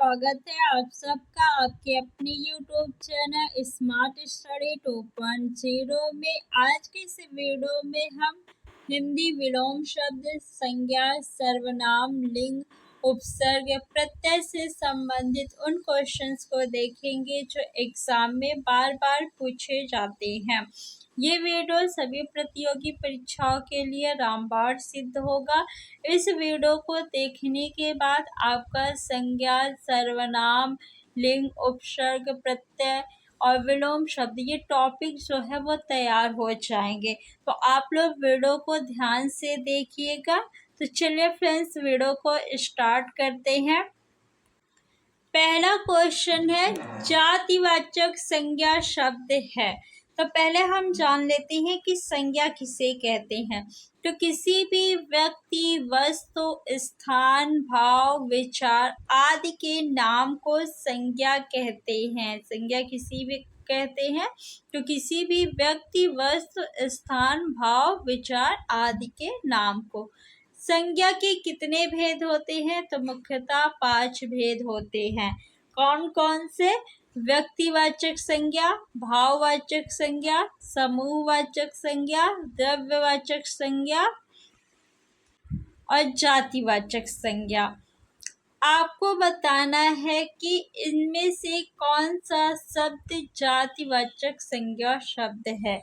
स्वागत है आप सबका आपके अपने YouTube चैनल स्मार्ट स्टडी 2.0 में। आज के इस वीडियो में हम हिंदी विलोम शब्द, संज्ञा, सर्वनाम, लिंग, उपसर्ग, प्रत्यय से संबंधित उन क्वेश्चंस को देखेंगे जो एग्जाम में बार बार पूछे जाते हैं। ये वीडियो सभी प्रतियोगी परीक्षाओं के लिए रामबाण सिद्ध होगा। इस वीडियो को देखने के बाद आपका संज्ञा, सर्वनाम, लिंग, उपसर्ग, प्रत्यय और विलोम शब्द ये टॉपिक जो है वो तैयार हो जाएंगे। तो आप लोग वीडियो को ध्यान से देखिएगा। तो चलिए फ्रेंड्स, वीडियो को स्टार्ट करते हैं। पहला क्वेश्चन है, जातिवाचक संज्ञा शब्द है। तो पहले हम जान लेते हैं कि संज्ञा किसे कहते हैं। तो किसी भी व्यक्ति, वस्तु, स्थान, भाव, विचार आदि के नाम को संज्ञा कहते हैं। संज्ञा किसी भी कहते हैं तो किसी भी व्यक्ति, वस्तु, स्थान, भाव, विचार आदि के नाम को। संज्ञा के कितने भेद होते हैं? तो मुख्यतः 5 भेद होते हैं। कौन कौन से? व्यक्तिवाचक संज्ञा, भाववाचक संज्ञा, समूहवाचक संज्ञा, द्रव्यवाचक संज्ञा और जातिवाचक संज्ञा। आपको बताना है कि इनमें से कौन सा शब्द जातिवाचक संज्ञा शब्द है।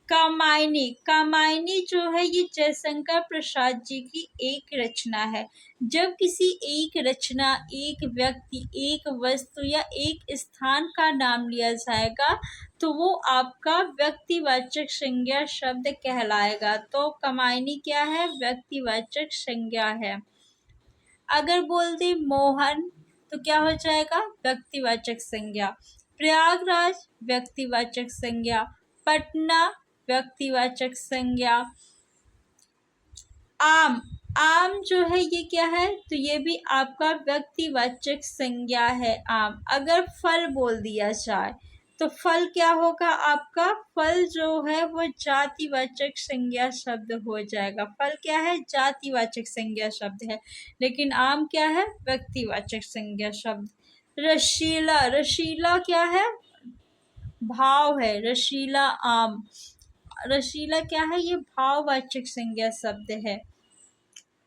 कामायनी, कामायनी जो है ये जयशंकर प्रसाद जी की एक रचना है। जब किसी एक रचना, एक व्यक्ति, एक वस्तु या एक स्थान का नाम लिया जाएगा तो वो आपका व्यक्तिवाचक संज्ञा शब्द कहलाएगा। तो कामायनी क्या है? व्यक्तिवाचक संज्ञा है। अगर बोल दे मोहन तो क्या हो जाएगा? व्यक्तिवाचक संज्ञा। प्रयागराज व्यक्तिवाचक संज्ञा। पटना व्यक्तिवाचक संज्ञा। आम, आम जो है ये क्या है? तो ये भी आपका व्यक्तिवाचक संज्ञा है आम। अगर फल बोल दिया जाए तो फल क्या होगा आपका? फल जो है वो जातिवाचक संज्ञा शब्द हो जाएगा। फल क्या है? जातिवाचक संज्ञा शब्द है, लेकिन आम क्या है? व्यक्तिवाचक संज्ञा शब्द। रसीला, रसीला क्या है? भाव है। रसीला आम, रसीला क्या है? ये भाववाचक संज्ञा शब्द है।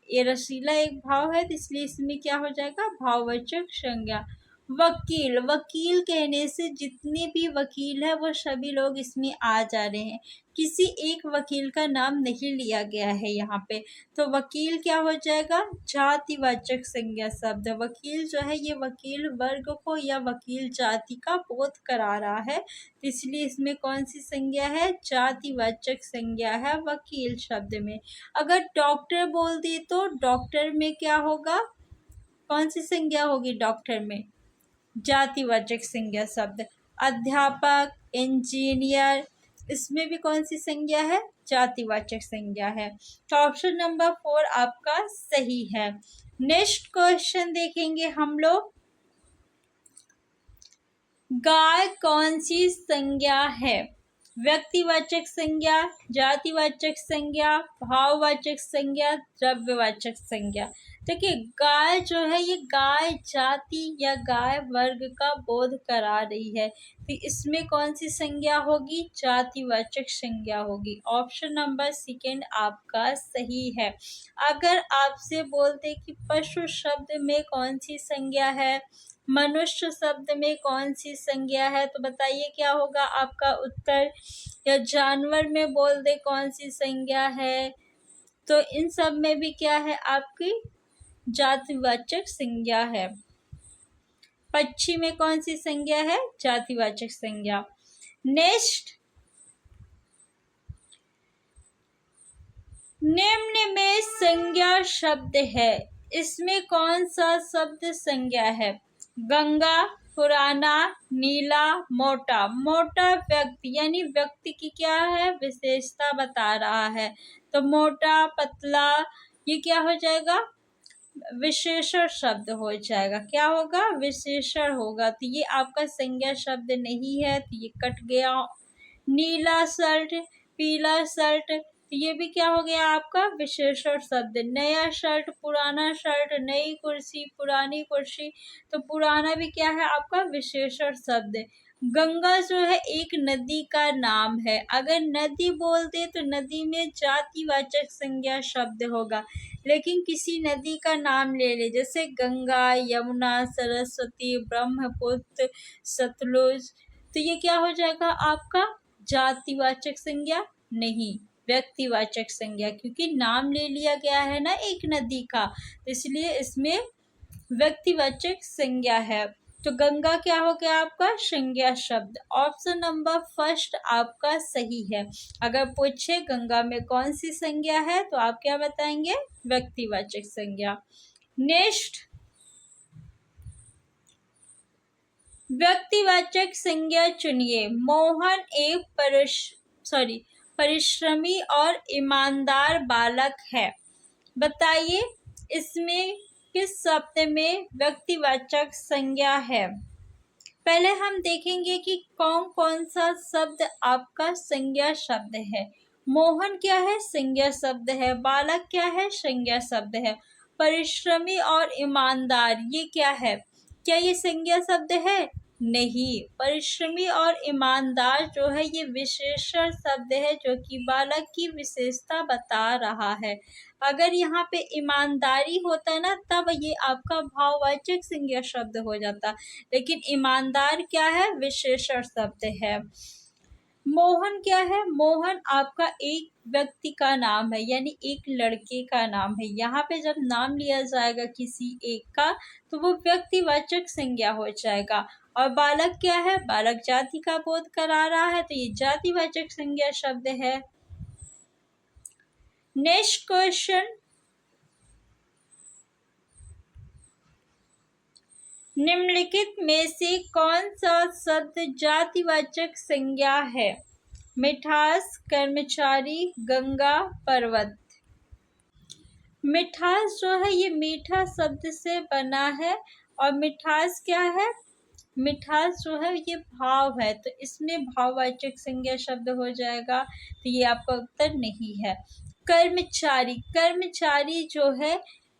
ये रसीला एक भाव है तो इसलिए इसमें क्या हो जाएगा? भाववाचक संज्ञा। वकील, वकील कहने से जितने भी वकील है वो सभी लोग इसमें आ जा रहे हैं। किसी एक वकील का नाम नहीं लिया गया है यहाँ पे, तो वकील क्या हो जाएगा? जातिवाचक संज्ञा शब्द। वकील जो है ये वकील वर्ग को या वकील जाति का बोध करा रहा है, तो इसलिए इसमें कौन सी संज्ञा है? जातिवाचक संज्ञा है वकील शब्द में। अगर डॉक्टर बोल दी तो डॉक्टर में क्या होगा? कौन सी संज्ञा होगी डॉक्टर में? जातिवाचक संज्ञा शब्द। अध्यापक, इंजीनियर, इसमें भी कौन सी संज्ञा है? जातिवाचक संज्ञा है। तो ऑप्शन नंबर 4 आपका सही है। नेक्स्ट क्वेश्चन देखेंगे हम लोग। गाय कौन सी संज्ञा है? व्यक्तिवाचक संज्ञा, जातिवाचक संज्ञा, भाववाचक संज्ञा, द्रव्यवाचक संज्ञा। देखिए गाय जो है ये गाय जाति या गाय वर्ग का बोध करा रही है, तो इसमें कौन सी संज्ञा होगी? जातिवाचक संज्ञा होगी। ऑप्शन नंबर 2 आपका सही है। अगर आपसे बोलते कि पशु शब्द में कौन सी संज्ञा है, मनुष्य शब्द में कौन सी संज्ञा है, तो बताइए क्या होगा आपका उत्तर। या जानवर में बोल दे कौन सी संज्ञा है, तो इन सब में भी क्या है? आपकी जातिवाचक संज्ञा है। पक्षी में कौन सी संज्ञा है? जातिवाचक संज्ञा। नेक्स्ट, निम्न में संज्ञा शब्द है, इसमें कौन सा शब्द संज्ञा है? गंगा, पुराना, नीला, मोटा। मोटा व्यक्ति यानी व्यक्ति की क्या है? विशेषता बता रहा है। तो मोटा, पतला ये क्या हो जाएगा? विशेषण शब्द हो जाएगा। क्या होगा? विशेषण होगा। तो ये आपका संज्ञा शब्द नहीं है, तो ये कट गया। नीला शर्ट, पीला शर्ट, तो ये भी क्या हो गया आपका विशेषण शब्द। नया शर्ट, पुराना शर्ट, नई कुर्सी, पुरानी कुर्सी, तो पुराना भी क्या है आपका विशेषण शब्द। गंगा जो है एक नदी का नाम है। अगर नदी बोलते तो नदी में जातिवाचक संज्ञा शब्द होगा, लेकिन किसी नदी का नाम ले ले, जैसे गंगा, यमुना, सरस्वती, ब्रह्मपुत्र, सतलुज, तो ये क्या हो जाएगा आपका जातिवाचक संज्ञा नहीं, व्यक्तिवाचक संज्ञा, क्योंकि नाम ले लिया गया है ना एक नदी का, तो इसलिए इसमें व्यक्तिवाचक संज्ञा है। तो गंगा क्या हो गया आपका संज्ञा शब्द। ऑप्शन नंबर फर्स्ट आपका सही है। अगर पूछे गंगा में कौन सी संज्ञा है तो आप क्या बताएंगे, व्यक्तिवाचक संज्ञा। नेक्स्ट, व्यक्तिवाचक संज्ञा चुनिए। मोहन एक परिश्रमी और ईमानदार बालक है। बताइए इसमें किस शब्द में व्यक्तिवाचक संज्ञा है। पहले हम देखेंगे कि कौन कौन सा शब्द आपका संज्ञा शब्द है। मोहन क्या है, संज्ञा शब्द है। बालक क्या है, संज्ञा शब्द है। परिश्रमी और ईमानदार ये क्या है, क्या ये संज्ञा शब्द है, नहीं। परिश्रमी और ईमानदार जो है ये विशेषण शब्द है, जो कि बालक की विशेषता बता रहा है। अगर यहाँ पे ईमानदारी होता ना तब ये आपका भाववाचक संज्ञा शब्द हो जाता, लेकिन ईमानदार क्या है, विशेषण शब्द है। मोहन क्या है, मोहन आपका एक व्यक्ति का नाम है, यानी एक लड़के का नाम है। यहाँ पे जब नाम लिया जाएगा किसी एक का तो वो व्यक्तिवाचक संज्ञा हो जाएगा। और बालक क्या है, बालक जाति का बोध करा रहा है, तो ये जातिवाचक संज्ञा शब्द है। नेक्स्ट क्वेश्चन, निम्नलिखित में से कौन सा शब्द जातिवाचक संज्ञा है। मिठास, कर्मचारी, गंगा, पर्वत। मिठास जो है ये मीठा शब्द से बना है, और मिठास क्या है, मिठास जो है ये भाव है, तो इसमें भाववाचक संज्ञा शब्द हो जाएगा, तो ये आपका उत्तर नहीं है। कर्मचारी, कर्मचारी जो है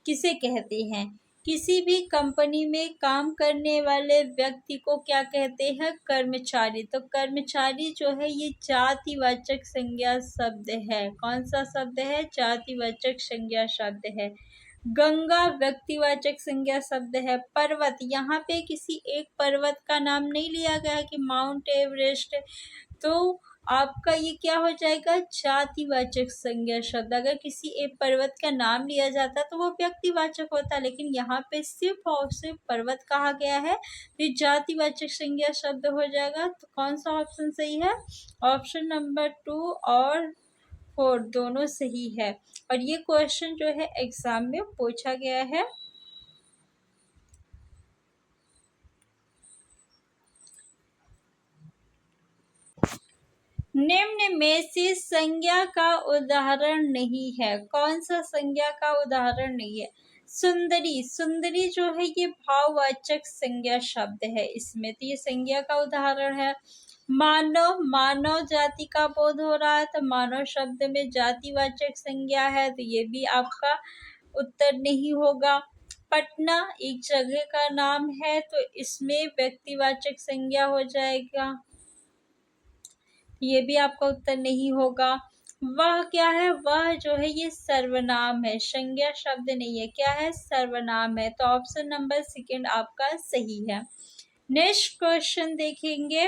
किसे कहते हैं, किसी भी कंपनी में काम करने वाले व्यक्ति को क्या कहते हैं, कर्मचारी। तो कर्मचारी जो है ये जातिवाचक संज्ञा शब्द है। कौन सा शब्द है, जातिवाचक संज्ञा शब्द है। गंगा व्यक्तिवाचक संज्ञा शब्द है। पर्वत, यहाँ पे किसी एक पर्वत का नाम नहीं लिया गया कि माउंट एवरेस्ट, तो आपका ये क्या हो जाएगा, जातिवाचक संज्ञा शब्द। अगर किसी एक पर्वत का नाम लिया जाता तो वो व्यक्तिवाचक होता, लेकिन यहाँ पे सिर्फ और सिर्फ पर्वत कहा गया है, तो ये जातिवाचक संज्ञा शब्द हो जाएगा। तो कौन सा ऑप्शन सही है, ऑप्शन नंबर 2 और 4 दोनों सही है। और ये क्वेश्चन जो है एग्जाम में पूछा गया है। निम्न में से संज्ञा का उदाहरण नहीं है। कौन सा संज्ञा का उदाहरण नहीं है, सुंदरी। सुंदरी जो है ये भाववाचक संज्ञा शब्द है इसमें, तो ये संज्ञा का उदाहरण है। मानव, मानव जाति का बोध हो रहा है, तो मानव शब्द में जातिवाचक संज्ञा है, तो ये भी आपका उत्तर नहीं होगा। पटना एक जगह का नाम है, तो इसमें व्यक्तिवाचक संज्ञा हो जाएगा, ये भी आपका उत्तर नहीं होगा। वह क्या है, वह जो है ये सर्वनाम है, संज्ञा शब्द नहीं है, क्या है, सर्वनाम है। तो ऑप्शन नंबर 2 आपका सही है। नेक्स्ट क्वेश्चन देखेंगे,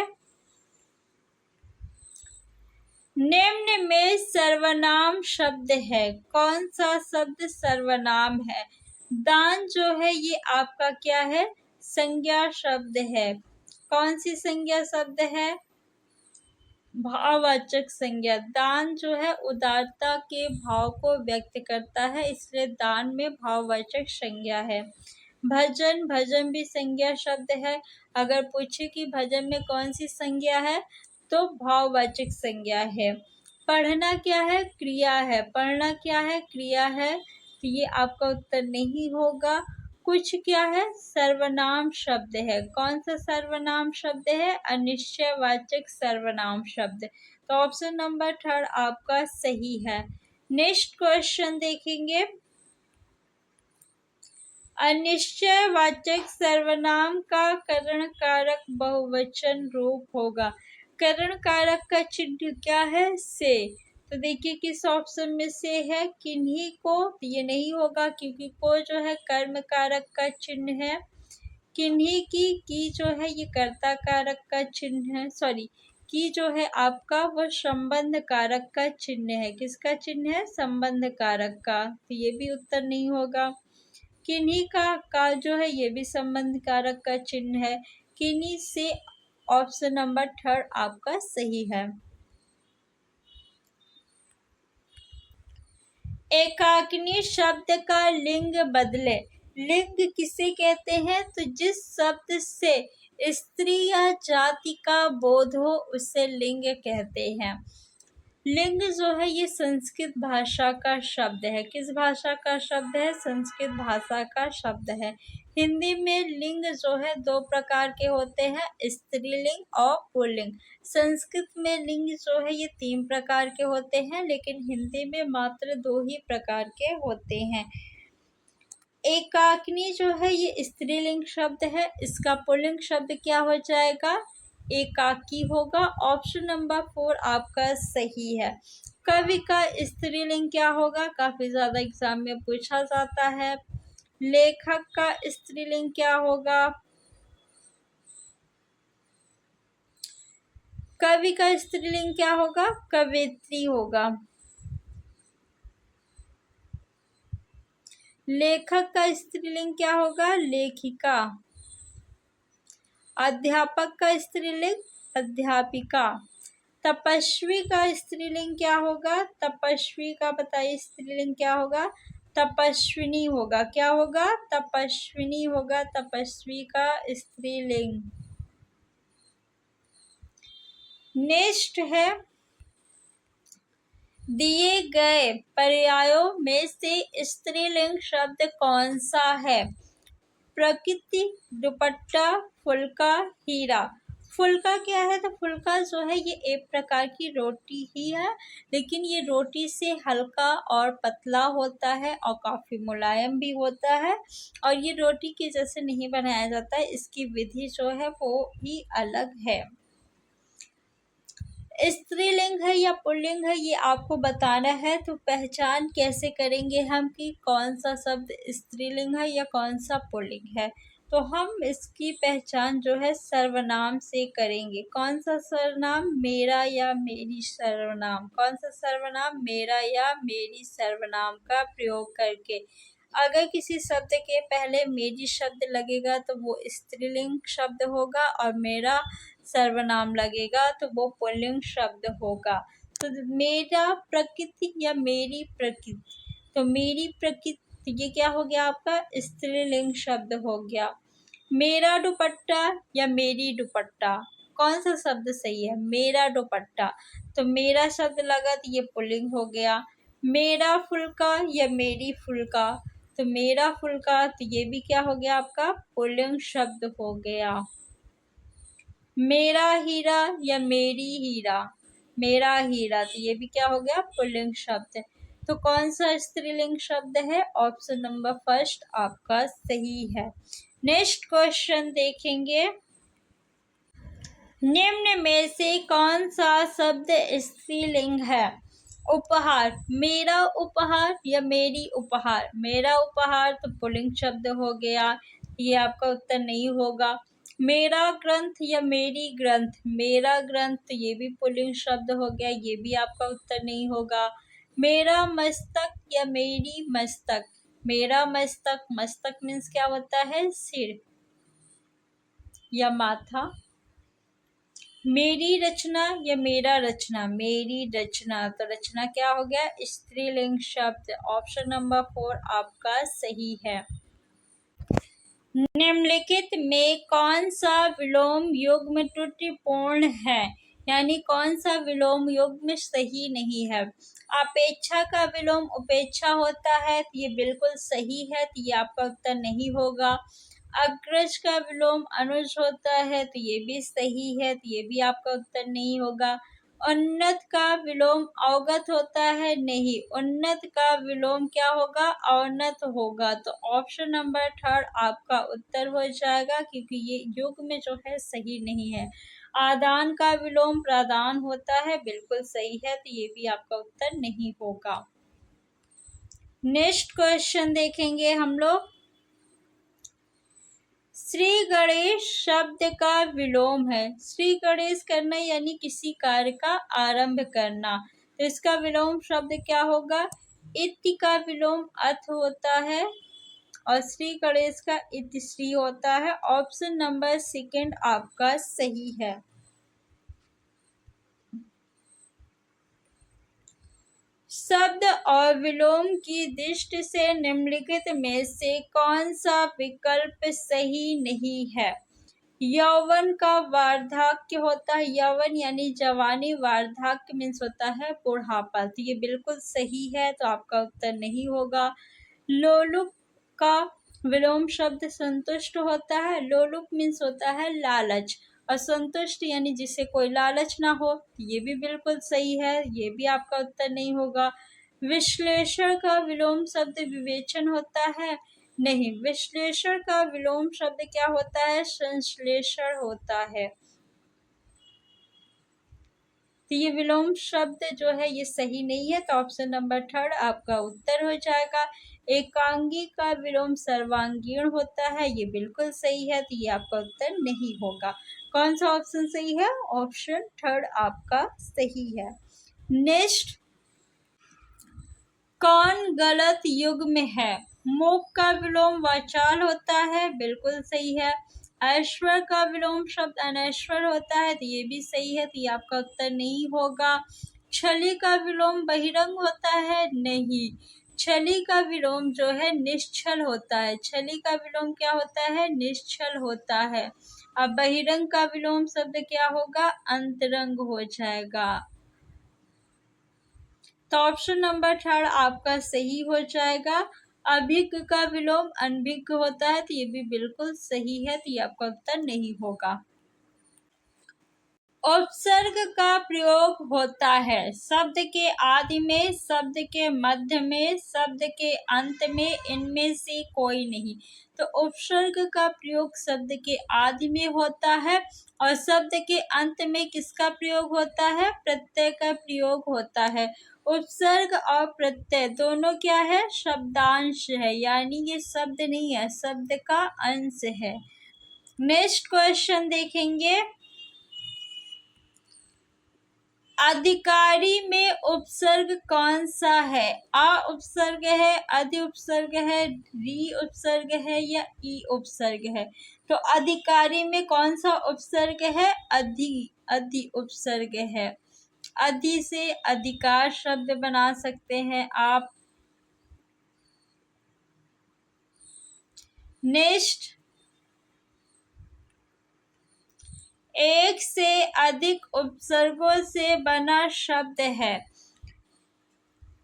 निम्न में सर्वनाम शब्द है। कौन सा शब्द सर्वनाम है। दान जो है ये आपका क्या है, संज्ञा शब्द है। कौन सी संज्ञा शब्द है, भाववाचक संज्ञा। दान जो है उदारता के भाव को व्यक्त करता है, इसलिए दान में भाववाचक संज्ञा है। भजन, भजन भी संज्ञा शब्द है। अगर पूछे कि भजन में कौन सी संज्ञा है तो भाववाचक संज्ञा है। पढ़ना क्या है, क्रिया है। पढ़ना क्या है, क्रिया है, तो ये आपका उत्तर नहीं होगा। कुछ क्या है, सर्वनाम शब्द है। कौन सा सर्वनाम शब्द है, अनिश्चयवाचक सर्वनाम शब्द। तो ऑप्शन नंबर 3 आपका सही है। नेक्स्ट क्वेश्चन देखेंगे, अनिश्चयवाचक सर्वनाम का करण कारक बहुवचन रूप होगा। करण कारक का चिन्ह क्या है, से। तो देखिए किस ऑप्शन में से है, किन्हीं को, ये नहीं होगा क्योंकि को जो है कर्म कारक का चिन्ह है। किन्हीं की जो है ये कर्ता कारक का चिन्ह है, सॉरी, की जो है आपका वो संबंध कारक का चिन्ह है। किसका चिन्ह है, संबंध कारक का। तो ये भी उत्तर नहीं होगा। किन्हीं का जो है ये भी संबंध कारक का चिन्ह है। किन्हीं से ऑप्शन नंबर 3 आपका सही है। एकाकिनी शब्द का लिंग बदले। लिंग किसे कहते हैं, तो जिस शब्द से स्त्री या जाति का बोध हो उसे लिंग कहते हैं। लिंग जो है ये संस्कृत भाषा का शब्द है। किस भाषा का शब्द है, संस्कृत भाषा का शब्द है। हिंदी में लिंग जो है 2 प्रकार के होते हैं, स्त्रीलिंग और पुल्लिंग। संस्कृत में लिंग जो है ये 3 प्रकार के होते हैं, लेकिन हिंदी में मात्र 2 ही प्रकार के होते हैं। एकाकिनी जो है ये स्त्रीलिंग शब्द है, इसका पुल्लिंग शब्द क्या हो जाएगा, एकाकी होगा। ऑप्शन नंबर 4 आपका सही है। कवि का स्त्रीलिंग क्या होगा, काफी ज्यादा एग्जाम में पूछा जाता है। लेखक का स्त्रीलिंग क्या होगा, कवि का स्त्रीलिंग क्या होगा, कवयित्री होगा। लेखक का स्त्रीलिंग क्या होगा, लेखिका। अध्यापक का स्त्रीलिंग अध्यापिका। तपस्वी का स्त्रीलिंग क्या होगा, तपस्वी का बताइए स्त्रीलिंग क्या होगा, तपस्विनी होगा। क्या होगा, तपस्विनी होगा तपस्वी का स्त्रीलिंग। नेक्स्ट है, दिए गए पर्यायों में से स्त्रीलिंग शब्द कौन सा है, प्रकृति, दुपट्टा, फुल्का, हीरा। फुल्का क्या है, तो फुल्का जो है ये एक प्रकार की रोटी ही है, लेकिन ये रोटी से हल्का और पतला होता है और काफी मुलायम भी होता है, और ये रोटी के जैसे नहीं बनाया जाता है, इसकी विधि जो है वो ही अलग है। स्त्रीलिंग है या पुल्लिंग है ये आपको बताना है। तो पहचान कैसे करेंगे हम कि कौन सा शब्द स्त्रीलिंग है या कौन सा पुल्लिंग है, तो हम इसकी पहचान जो है सर्वनाम से करेंगे। कौन सा सर्वनाम, मेरा या मेरी सर्वनाम। कौन सा सर्वनाम, मेरा या मेरी सर्वनाम का प्रयोग करके। अगर किसी शब्द के पहले मेरी शब्द लगेगा तो वो स्त्रीलिंग शब्द होगा, और मेरा सर्वनाम लगेगा तो वो पुल्लिंग शब्द होगा। तो मेरा प्रकृति या मेरी प्रकृति, तो मेरी प्रकृति ये क्या हो गया आपका, स्त्रीलिंग शब्द हो गया। मेरा दुपट्टा या मेरी दुपट्टा, कौन सा शब्द सही है, मेरा दुपट्टा, तो मेरा शब्द लगा तो ये पुल्लिंग हो गया। मेरा फुल्का या मेरी फुल्का, तो मेरा फुल्का, तो ये भी क्या हो गया आपका, पुल्लिंग शब्द हो गया। मेरा हीरा या मेरी हीरा, मेरा हीरा, तो ये भी क्या हो गया, पुल्लिंग शब्द। तो कौन सा स्त्रीलिंग शब्द है, ऑप्शन नंबर 1 आपका सही है। नेक्स्ट क्वेश्चन देखेंगे, निम्न में से कौन सा शब्द स्त्रीलिंग है, उपहार, मेरा उपहार या मेरी उपहार। मेरा उपहार तो पुल्लिंग शब्द हो गया, ये आपका उत्तर नहीं होगा। मेरा ग्रंथ या मेरी ग्रंथ, मेरा ग्रंथ ये भी पुल्लिंग शब्द हो गया, ये भी आपका उत्तर नहीं होगा। मेरा मस्तक या मेरी मस्तक, मेरा मस्तक, मस्तक मीन्स क्या होता है, सिर या माथा। मेरी रचना या मेरा रचना, मेरी रचना, तो रचना क्या हो गया, स्त्रीलिंग शब्द। ऑप्शन नंबर 4 आपका सही है। निम्नलिखित में कौन सा विलोम युग्म त्रुटिपूर्ण है, यानी कौन सा विलोम युग्म सही नहीं है। अपेक्षा का विलोम उपेक्षा होता है, तो ये बिल्कुल सही है, तो ये आपका उत्तर नहीं होगा। अग्रज का विलोम अनुज होता है, तो ये भी सही है, तो ये भी आपका उत्तर नहीं होगा। उन्नत का विलोम अवगत होता है, नहीं, उन्नत का विलोम क्या होगा, अवनत होगा। तो ऑप्शन नंबर 3 आपका उत्तर हो जाएगा, क्योंकि ये युग में जो है सही नहीं है। आदान का विलोम प्रदान होता है, बिल्कुल सही है, तो ये भी आपका उत्तर नहीं होगा। नेक्स्ट क्वेश्चन देखेंगे हम लोग। श्री गणेश शब्द का विलोम है। श्री गणेश करना यानी किसी कार्य का आरंभ करना, तो इसका विलोम शब्द क्या होगा। इति का विलोम अथ होता है और श्री गणेश का इतिश्री होता है। ऑप्शन नंबर 2 आपका सही है। शब्द और विलोम की दृष्टि से निम्नलिखित में से कौन सा विकल्प सही नहीं है। यौवन का वार्धक्य होता है, यौवन यानी जवानी, वार्धक्य मीन्स होता है बुढ़ापा, तो ये बिल्कुल सही है, तो आपका उत्तर नहीं होगा। लोलुप का विलोम शब्द संतुष्ट होता है, लोलुप मीन्स होता है लालच, असंतुष्ट यानी जिसे कोई लालच ना हो, ये भी बिल्कुल सही है, ये भी आपका उत्तर नहीं होगा। विश्लेषण का विलोम शब्द विवेचन होता है, नहीं, विश्लेषण का विलोम शब्द क्या होता है, संश्लेषण होता है, तो ये विलोम शब्द जो है ये सही नहीं है, तो ऑप्शन नंबर 3 आपका उत्तर हो जाएगा। एकांगी का विलोम सर्वांगीण होता है, ये बिल्कुल सही है, तो ये आपका उत्तर नहीं होगा। कौन सा ऑप्शन सही है, ऑप्शन 3 आपका सही है। नेक्स्ट, कौन गलत युग में है। मोक का विलोम वाचाल होता है, बिल्कुल सही है। ऐश्वर का विलोम शब्द अनैश्वर होता है, तो ये भी सही है, तो ये आपका उत्तर नहीं होगा। छली का विलोम बहिरंग होता है, नहीं, छली का विलोम जो है निश्चल होता है, छली का विलोम क्या होता है, निश्चल होता है। अब बहिरंग का विलोम शब्द क्या होगा, अंतरंग हो जाएगा, तो ऑप्शन नंबर 3 आपका सही हो जाएगा। अभिज्ञ का विलोम अनभिज्ञ होता है, तो ये भी बिल्कुल सही है, तो ये आपका उत्तर नहीं होगा। उपसर्ग का प्रयोग होता है शब्द के आदि में, शब्द के मध्य में, शब्द के अंत में, इनमें से कोई नहीं। तो उपसर्ग का प्रयोग शब्द के आदि में होता है और शब्द के अंत में किसका प्रयोग होता है, प्रत्यय का प्रयोग होता है। उपसर्ग और प्रत्यय दोनों क्या है, शब्दांश है, यानी ये शब्द नहीं है, शब्द का अंश है। नेक्स्ट क्वेश्चन देखेंगे। अधिकारी में उपसर्ग कौन सा है। आ उपसर्ग है, अधि उपसर्ग है, री उपसर्ग है या ई उपसर्ग है। तो अधिकारी में कौन सा उपसर्ग है, अधि, अधि उपसर्ग है। अधि से अधिकार शब्द बना सकते हैं आप। नेक्स्ट, एक से अधिक उपसर्गों से बना शब्द है।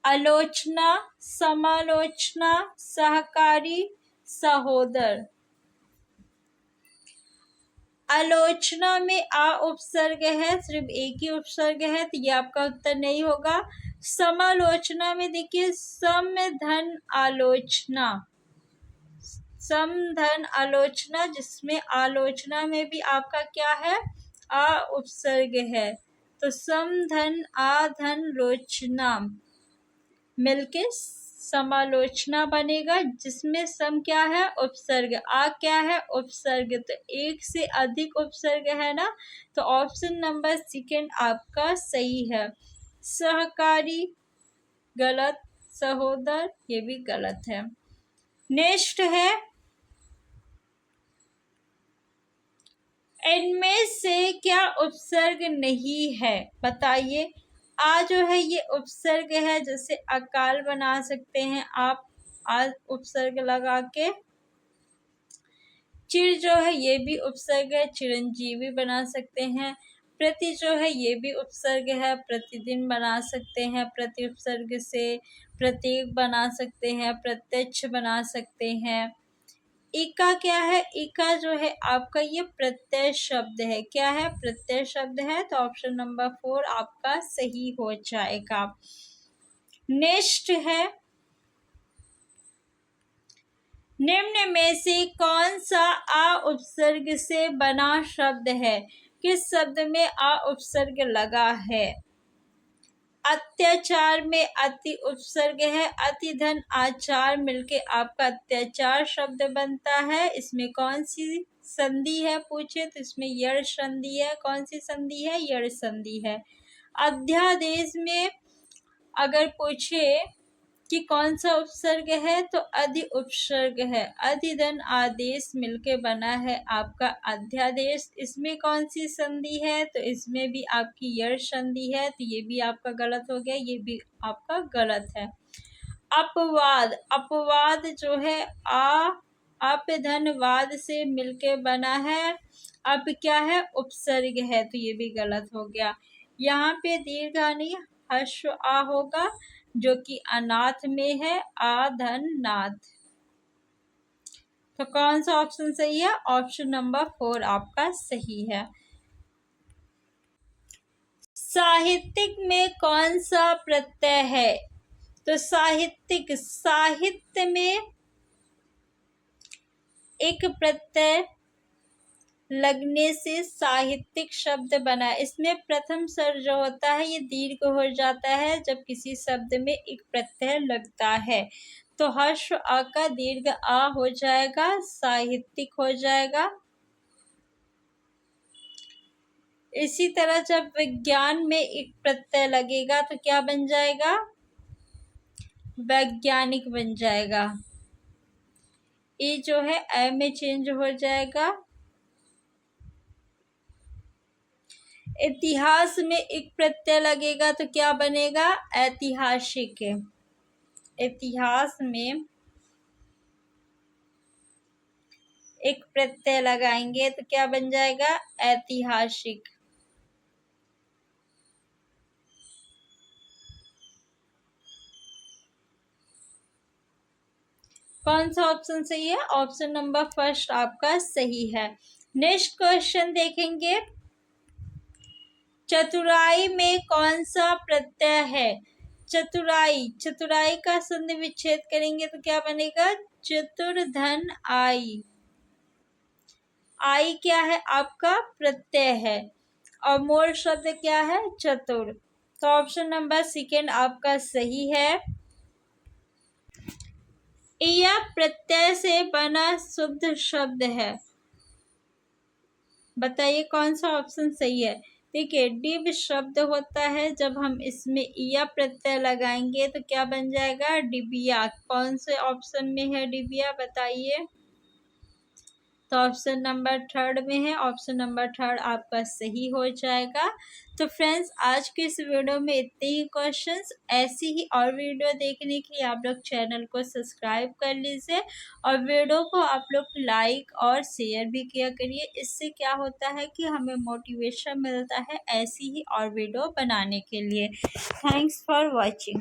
आलोचना, समालोचना, सहकारी, सहोदर। आलोचना में आ उपसर्ग है, सिर्फ एक ही उपसर्ग है, तो ये आपका उत्तर नहीं होगा। समालोचना में देखिए सम धन आलोचना, सम धन आलोचना, जिसमें आलोचना में भी आपका क्या है, आ उपसर्ग है, तो सम धन आ धन लोचना मिलके समालोचना बनेगा, जिसमें सम क्या है, उपसर्ग, आ क्या है, उपसर्ग, तो एक से अधिक उपसर्ग है ना, तो ऑप्शन नंबर 2 आपका सही है। सहकारी गलत, सहोदर ये भी गलत है। नेक्स्ट है, इनमें से क्या उपसर्ग नहीं है, बताइए। आ जो है ये उपसर्ग है, जैसे अकाल बना सकते हैं आप, आ उपसर्ग लगा के। चिर जो है ये भी उपसर्ग है, चिरंजीवी बना सकते हैं। प्रति जो है ये भी उपसर्ग है, प्रतिदिन बना सकते हैं, प्रति उपसर्ग से प्रत्येक बना सकते हैं, प्रत्यक्ष बना सकते हैं। इका क्या है? इका जो है आपका ये प्रत्यय शब्द है। क्या है? प्रत्यय शब्द है। तो ऑप्शन नंबर 4 आपका सही हो जाएगा। नेक्स्ट है, निम्न में से कौन सा आ उपसर्ग से बना शब्द है? किस शब्द में आ उपसर्ग लगा है? अत्याचार में अति उपसर्ग है। अति धन आचार मिलके आपका अत्याचार शब्द बनता है। इसमें कौन सी संधि है पूछे तो इसमें यड़ संधि है। कौन सी संधि है? यड़ संधि है। अध्यादेश में अगर पूछे कि कौन सा उपसर्ग है तो अधि उपसर्ग है। अधिधन आदेश मिलके बना है आपका अध्यादेश। इसमें कौन सी संधि है? तो इसमें भी आपकी यड़ संधि है। तो ये भी आपका गलत हो गया, ये भी आपका गलत है। अपवाद, अपवाद जो है अपधनवाद से मिलके बना है। अब क्या है? उपसर्ग है। तो ये भी गलत हो गया। यहाँ पे दीर्घानी हर्ष आ होगा जो कि अनाथ में है, आधन नाथ। तो कौन सा ऑप्शन सही है? ऑप्शन नंबर 4 आपका सही है। साहित्यिक में कौन सा प्रत्यय है? तो साहित्यिक, साहित्य में एक प्रत्यय लगने से साहित्यिक शब्द बना। इसमें प्रथम स्वर जो होता है ये दीर्घ हो जाता है जब किसी शब्द में एक प्रत्यय लगता है। तो हर्ष आ का दीर्घ आ हो जाएगा, साहित्यिक हो जाएगा। इसी तरह जब विज्ञान में एक प्रत्यय लगेगा तो क्या बन जाएगा? वैज्ञानिक बन जाएगा। ये जो है ए में चेंज हो जाएगा। इतिहास में एक प्रत्यय लगेगा तो क्या बनेगा? ऐतिहासिक। इतिहास में एक प्रत्यय लगाएंगे तो क्या बन जाएगा? ऐतिहासिक। कौन सा ऑप्शन सही है? ऑप्शन नंबर फर्स्ट आपका सही है। नेक्स्ट क्वेश्चन देखेंगे, चतुराई में कौन सा प्रत्यय है? चतुराई, चतुराई का संधि विच्छेद करेंगे तो क्या बनेगा? चतुर्धन आई। आई क्या है? आपका प्रत्यय है और मूल शब्द क्या है? चतुर। तो ऑप्शन नंबर सेकेंड आपका सही है। यह प्रत्यय से बना शुद्ध शब्द है। बताइए कौन सा ऑप्शन सही है? देखिए, डिब शब्द होता है, जब हम इसमें या प्रत्यय लगाएंगे तो क्या बन जाएगा? डिबिया। कौन से ऑप्शन में है डिबिया? बताइए। तो ऑप्शन नंबर थर्ड में है। ऑप्शन नंबर थर्ड आपका सही हो जाएगा। तो फ्रेंड्स, आज के इस वीडियो में इतने ही क्वेश्चंस। ऐसी ही और वीडियो देखने के लिए आप लोग चैनल को सब्सक्राइब कर लीजिए और वीडियो को आप लोग लाइक और शेयर भी किया करिए। इससे क्या होता है कि हमें मोटिवेशन मिलता है ऐसी ही और वीडियो बनाने के लिए। Thanks for watching.